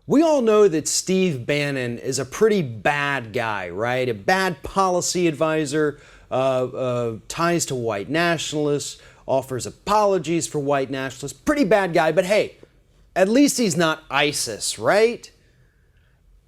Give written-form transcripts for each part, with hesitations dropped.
We all know that Steve Bannon is a pretty bad guy, right? A bad policy advisor, ties to white nationalists, offers apologies for white nationalists. Pretty bad guy, but hey, at least he's not ISIS, right?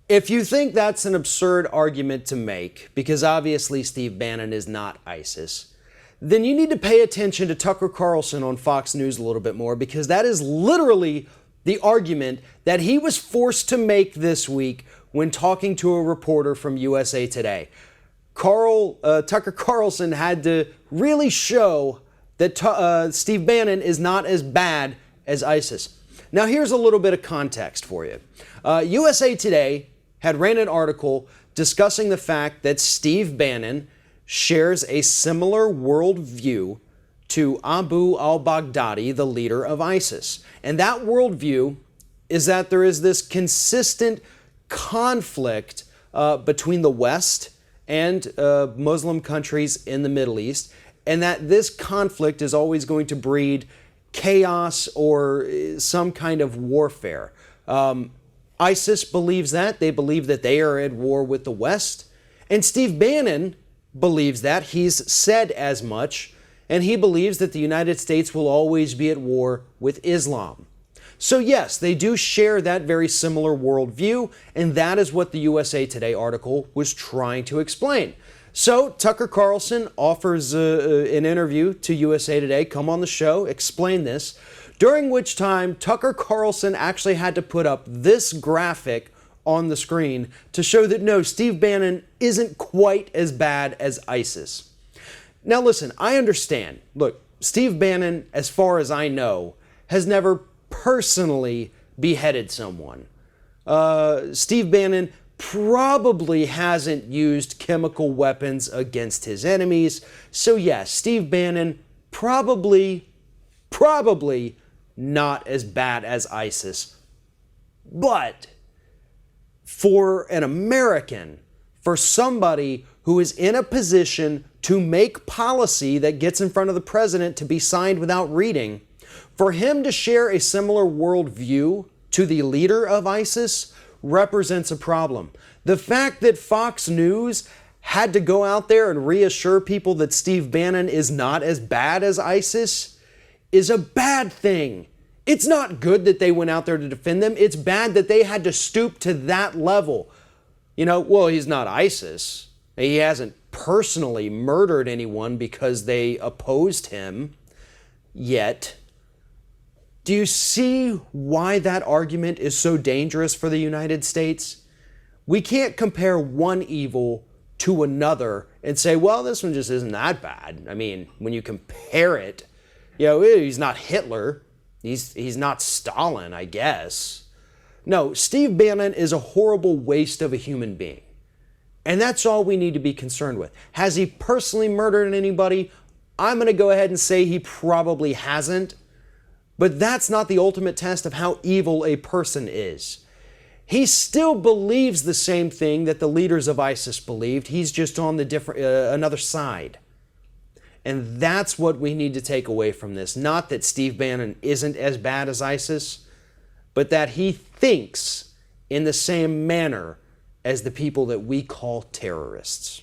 If you think that's an absurd argument to make, because obviously Steve Bannon is not ISIS, then you need to pay attention to Tucker Carlson on Fox News a little bit more, because that is literally the argument that he was forced to make this week when talking to a reporter from USA Today. Tucker Carlson had to really show that Steve Bannon is not as bad as ISIS. Now, here's a little bit of context for you. USA Today had ran an article discussing the fact that Steve Bannon shares a similar worldview to Abu al-Baghdadi, the leader of ISIS. And that worldview is that there is this consistent conflict between the West and Muslim countries in the Middle East, and that this conflict is always going to breed chaos or some kind of warfare. ISIS believes that. They believe that they are at war with the West. And Steve Bannon believes that. He's said as much. And he believes that the United States will always be at war with Islam. So yes, they do share that very similar worldview, and that is what the USA Today article was trying to explain. So Tucker Carlson offers an interview to USA Today, come on the show, explain this, during which time Tucker Carlson actually had to put up this graphic on the screen to show that no, Steve Bannon isn't quite as bad as ISIS. Now listen, I understand. Look, Steve Bannon, as far as I know, has never personally beheaded someone. Steve Bannon probably hasn't used chemical weapons against his enemies. So yes, Steve Bannon probably not as bad as ISIS. But for an American, for somebody who is in a position to make policy that gets in front of the president to be signed without reading, for him to share a similar worldview to the leader of ISIS represents a problem. The fact that Fox News had to go out there and reassure people that Steve Bannon is not as bad as ISIS is a bad thing. It's not good that they went out there to defend them. It's bad that they had to stoop to that level. You know, well, he's not ISIS. He hasn't personally murdered anyone because they opposed him yet. Do you see why that argument is so dangerous for the United States? We can't compare one evil to another and say, well, this one just isn't that bad. I mean, when you compare it, you know, he's not Hitler. He's not Stalin, I guess. No, Steve Bannon is a horrible waste of a human being. And that's all we need to be concerned with. Has he personally murdered anybody? I'm going to go ahead and say he probably hasn't. But that's not the ultimate test of how evil a person is. He still believes the same thing that the leaders of ISIS believed. He's just on the another side. And that's what we need to take away from this. Not that Steve Bannon isn't as bad as ISIS, but that he thinks in the same manner as the people that we call terrorists.